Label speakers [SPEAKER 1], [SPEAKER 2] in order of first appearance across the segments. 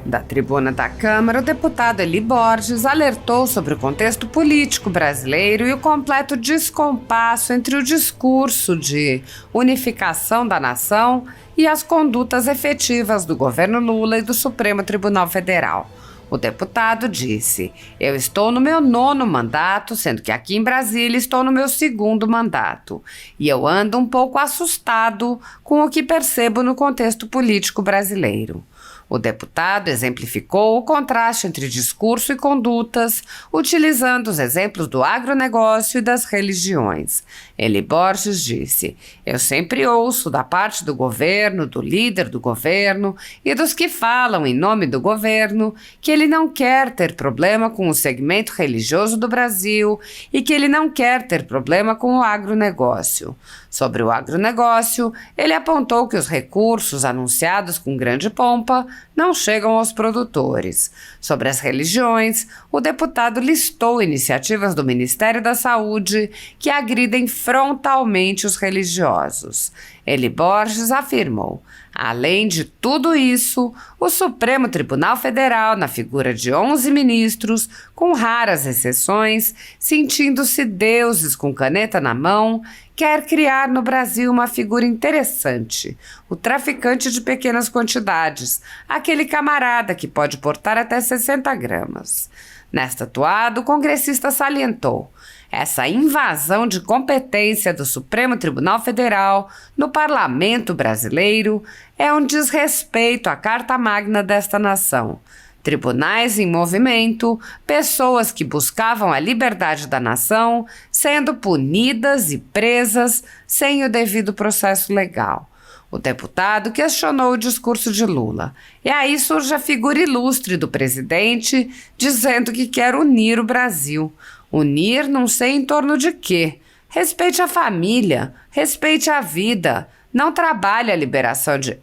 [SPEAKER 1] Da tribuna da Câmara, o deputado Eli Borges alertou sobre o contexto político brasileiro e o completo descompasso entre o discurso de unificação da nação e as condutas efetivas do governo Lula e do Supremo Tribunal Federal. O deputado disse: "Eu estou no meu 9º mandato, sendo que aqui em Brasília estou no meu 2º mandato. E eu ando um pouco assustado com o que percebo no contexto político brasileiro." O deputado exemplificou o contraste entre discurso e condutas, utilizando os exemplos do agronegócio e das religiões. Eli Borges disse: "Eu sempre ouço da parte do governo, do líder do governo e dos que falam em nome do governo que ele não quer ter problema com o segmento religioso do Brasil e que ele não quer ter problema com o agronegócio." Sobre o agronegócio, ele apontou que os recursos anunciados com grande pompa não chegam aos produtores. Sobre as religiões, o deputado listou iniciativas do Ministério da Saúde que agridem frontalmente os religiosos. Eli Borges afirmou: "Além de tudo isso, o Supremo Tribunal Federal, na figura de 11 ministros, com raras exceções, sentindo-se deuses com caneta na mão, quer criar no Brasil uma figura interessante, o traficante de pequenas quantidades, aquele camarada que pode portar até 60 gramas. Nesta toada, o congressista salientou: "Essa invasão de competência do Supremo Tribunal Federal no parlamento brasileiro é um desrespeito à Carta Magna desta nação. Tribunais em movimento, pessoas que buscavam a liberdade da nação sendo punidas e presas sem o devido processo legal." O deputado questionou o discurso de Lula. E aí surge a figura ilustre do presidente dizendo que quer unir o Brasil. Unir não sei em torno de quê. Respeite a família, respeite a vida, não trabalhe a liberação de...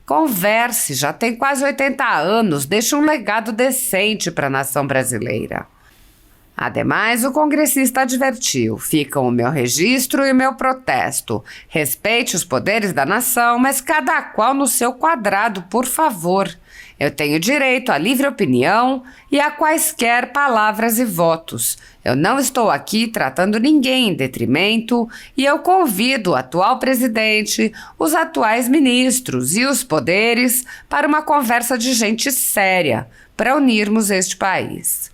[SPEAKER 1] Converse, já tem quase 80 anos, deixe um legado decente para a nação brasileira. Ademais, o congressista advertiu: "Ficam o meu registro e o meu protesto. Respeite os poderes da nação, mas cada qual no seu quadrado, por favor. Eu tenho direito à livre opinião e a quaisquer palavras e votos. Eu não estou aqui tratando ninguém em detrimento e eu convido o atual presidente, os atuais ministros e os poderes para uma conversa de gente séria, para unirmos este país."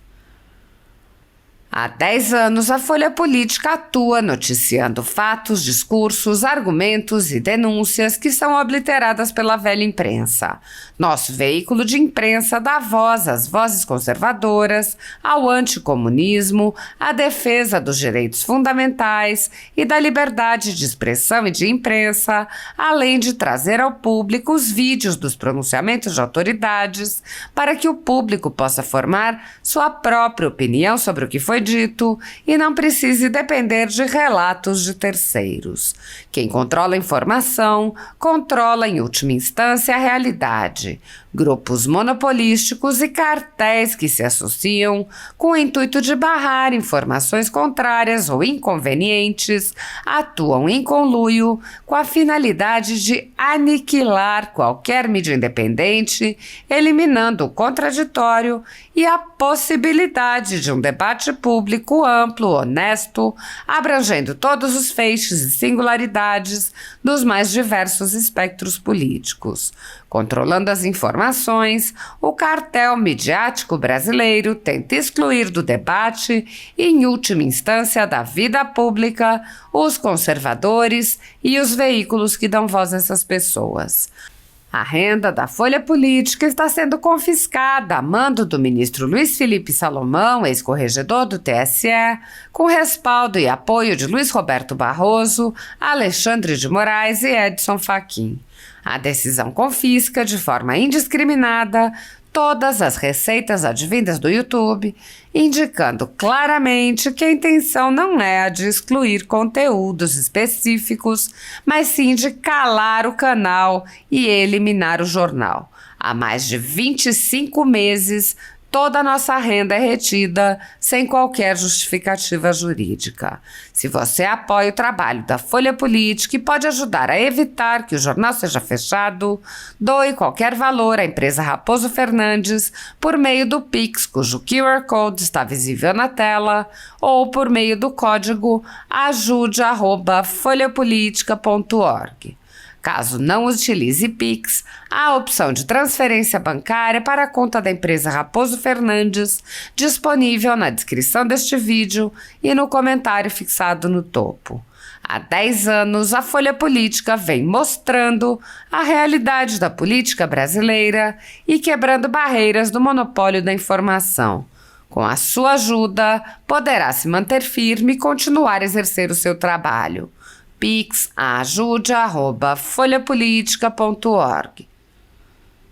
[SPEAKER 1] Há 10 anos, a Folha Política atua noticiando fatos, discursos, argumentos e denúncias que são obliteradas pela velha imprensa. Nosso veículo de imprensa dá voz às vozes conservadoras, ao anticomunismo, à defesa dos direitos fundamentais e da liberdade de expressão e de imprensa, além de trazer ao público os vídeos dos pronunciamentos de autoridades para que o público possa formar sua própria opinião sobre o que foi dito e não precise depender de relatos de terceiros. Quem controla a informação, controla em última instância a realidade. Grupos monopolísticos e cartéis que se associam com o intuito de barrar informações contrárias ou inconvenientes atuam em conluio com a finalidade de aniquilar qualquer mídia independente, eliminando o contraditório e a possibilidade de um debate público amplo, honesto, abrangendo todos os feixes e singularidades dos mais diversos espectros políticos. Controlando as informações, o cartel midiático brasileiro tenta excluir do debate e, em última instância, da vida pública, os conservadores e os veículos que dão voz a essas pessoas. A renda da Folha Política está sendo confiscada a mando do ministro Luiz Felipe Salomão, ex-corregedor do TSE, com respaldo e apoio de Luiz Roberto Barroso, Alexandre de Moraes e Edson Fachin. A decisão confisca, de forma indiscriminada, todas as receitas advindas do YouTube, indicando claramente que a intenção não é a de excluir conteúdos específicos, mas sim de calar o canal e eliminar o jornal. Há mais de 25 meses, toda a nossa renda é retida sem qualquer justificativa jurídica. Se você apoia o trabalho da Folha Política e pode ajudar a evitar que o jornal seja fechado, doe qualquer valor à empresa Raposo Fernandes por meio do Pix, cujo QR Code está visível na tela, ou por meio do código ajude@folhapolitica.org. Caso não utilize Pix, há a opção de transferência bancária para a conta da empresa Raposo Fernandes, disponível na descrição deste vídeo e no comentário fixado no topo. Há 10 anos, a Folha Política vem mostrando a realidade da política brasileira e quebrando barreiras do monopólio da informação. Com a sua ajuda, poderá se manter firme e continuar a exercer o seu trabalho. Pix ajude@folhapolitica.org.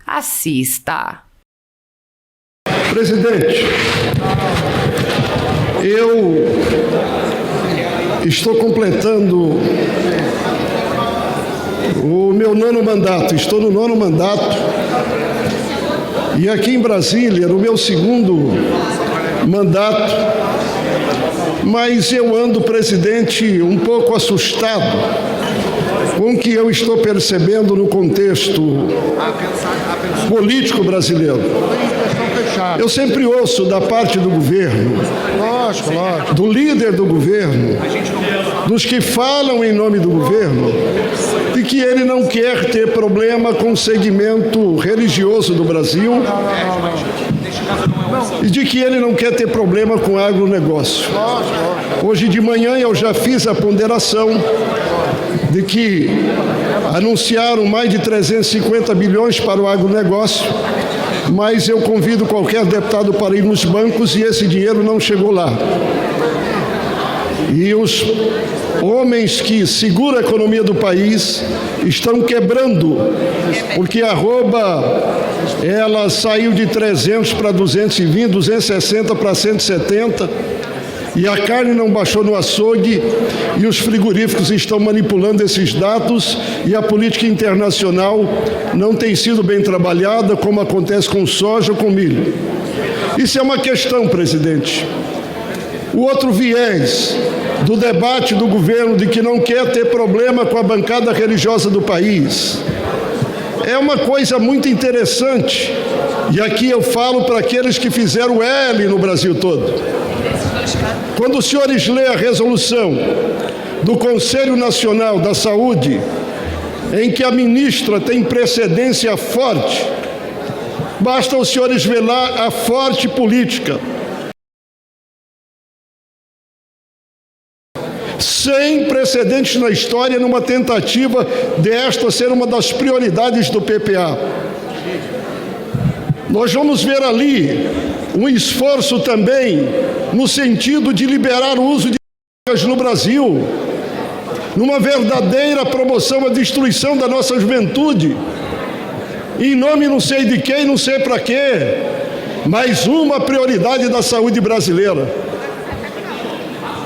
[SPEAKER 1] Assista.
[SPEAKER 2] Presidente, eu estou completando o meu 9º mandato, estou no 9º mandato, e aqui em Brasília, no meu 2º mandato, mas eu ando, presidente, um pouco assustado com o que eu estou percebendo no contexto político brasileiro. Eu sempre ouço da parte do governo, do líder do governo, dos que falam em nome do governo, de que ele não quer ter problema com o segmento religioso do Brasil e de que ele não quer ter problema com o agronegócio. Hoje de manhã eu já fiz a ponderação de que anunciaram mais de 350 bilhões para o agronegócio, mas eu convido qualquer deputado para ir nos bancos e esse dinheiro não chegou lá. E os homens que seguram a economia do país estão quebrando, porque a arroba, ela saiu de 300 para 220, 260 para 170, e a carne não baixou no açougue, e os frigoríficos estão manipulando esses dados, e a política internacional não tem sido bem trabalhada, como acontece com soja ou com milho. Isso é uma questão, presidente. O outro viés do debate do governo de que não quer ter problema com a bancada religiosa do país é uma coisa muito interessante, e aqui eu falo para aqueles que fizeram L no Brasil todo. Quando os senhores lêem a resolução do Conselho Nacional da Saúde, em que a ministra tem precedência forte, basta os senhores ver lá a forte política. Sem precedentes na história, numa tentativa desta ser uma das prioridades do PPA. Nós vamos ver ali um esforço também no sentido de liberar o uso de drogas no Brasil, numa verdadeira promoção à destruição da nossa juventude, em nome não sei de quem, não sei para quê, mas uma prioridade da saúde brasileira.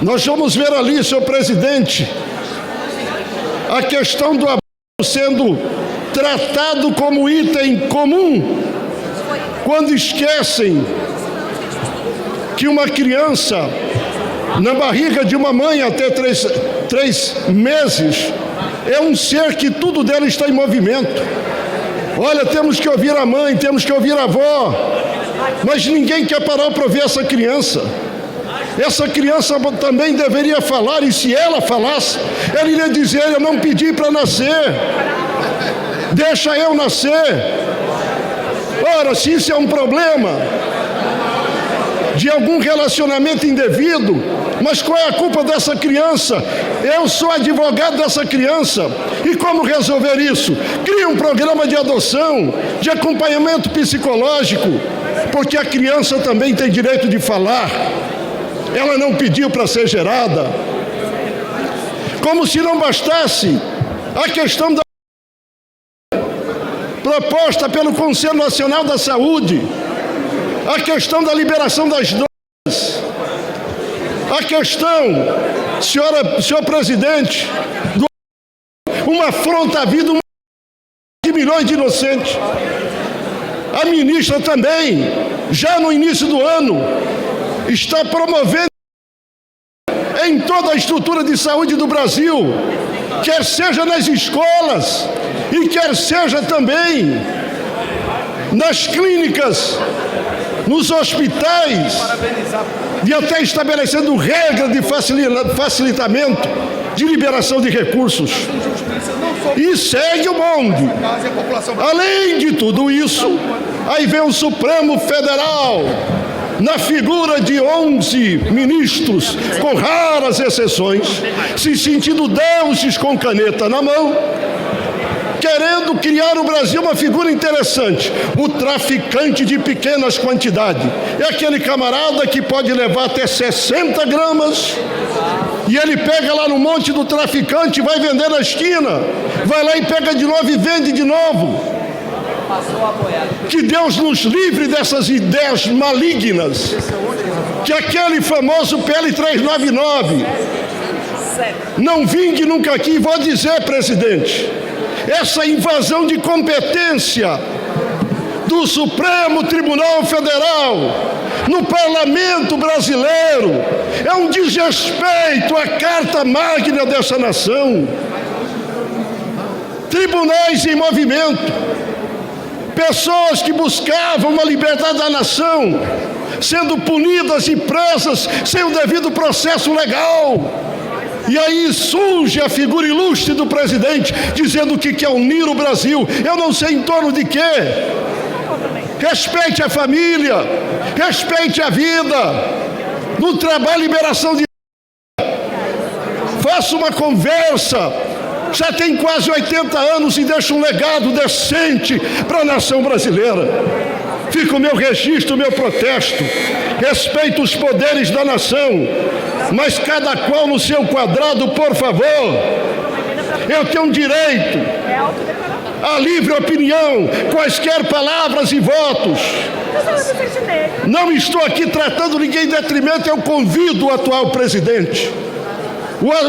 [SPEAKER 2] Nós vamos ver ali, senhor presidente, a questão do aborto sendo tratado como item comum, quando esquecem que uma criança na barriga de uma mãe até três meses é um ser que tudo dela está em movimento. Olha, temos que ouvir a mãe, temos que ouvir a avó, mas ninguém quer parar para ouvir essa criança. Essa criança também deveria falar, e se ela falasse, ela iria dizer: eu não pedi para nascer, deixa eu nascer. Ora, se isso é um problema de algum relacionamento indevido, mas qual é a culpa dessa criança? Eu sou advogado dessa criança. E como resolver isso? Cria um programa de adoção, de acompanhamento psicológico, porque a criança também tem direito de falar. Ela não pediu para ser gerada. Como se não bastasse a questão da proposta pelo Conselho Nacional da Saúde, a questão da liberação das drogas, a questão, senhor presidente, uma afronta à vida de milhões de inocentes. A ministra também já no início do ano, está promovendo em toda a estrutura de saúde do Brasil, quer seja nas escolas e quer seja também nas clínicas, nos hospitais, e até estabelecendo regra de facilitamento de liberação de recursos. E segue o bonde. Além de tudo isso, aí vem o Supremo Federal, na figura de 11 ministros, com raras exceções, se sentindo deuses com caneta na mão, querendo criar no Brasil uma figura interessante, o traficante de pequenas quantidades. É aquele camarada que pode levar até 60 gramas, e ele pega lá no monte do traficante e vai vender na esquina, vai lá e pega de novo e vende de novo. Que Deus nos livre dessas ideias malignas, que aquele famoso PL 399 não vingue nunca aqui. Vou dizer, presidente, essa invasão de competência do Supremo Tribunal Federal no Parlamento brasileiro é um desrespeito à Carta Magna dessa nação. Tribunais em movimento, pessoas que buscavam uma liberdade da nação, sendo punidas e presas sem o devido processo legal. E aí surge a figura ilustre do presidente, dizendo que quer unir o Brasil. Eu não sei em torno de quê. Respeite a família, respeite a vida, no trabalho, liberação de... Faça uma conversa. Já tem quase 80 anos e deixa um legado decente para a nação brasileira. Fica o meu registro, o meu protesto. Respeito os poderes da nação, mas cada qual no seu quadrado, por favor. Eu tenho direito à livre opinião, quaisquer palavras e votos. Não estou aqui tratando ninguém em detrimento, eu convido o atual presidente,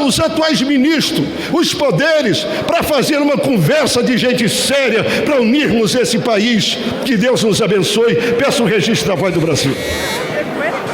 [SPEAKER 2] os atuais ministros, os poderes, para fazer uma conversa de gente séria, para unirmos esse país. Que Deus nos abençoe. Peço o registro da Voz do Brasil.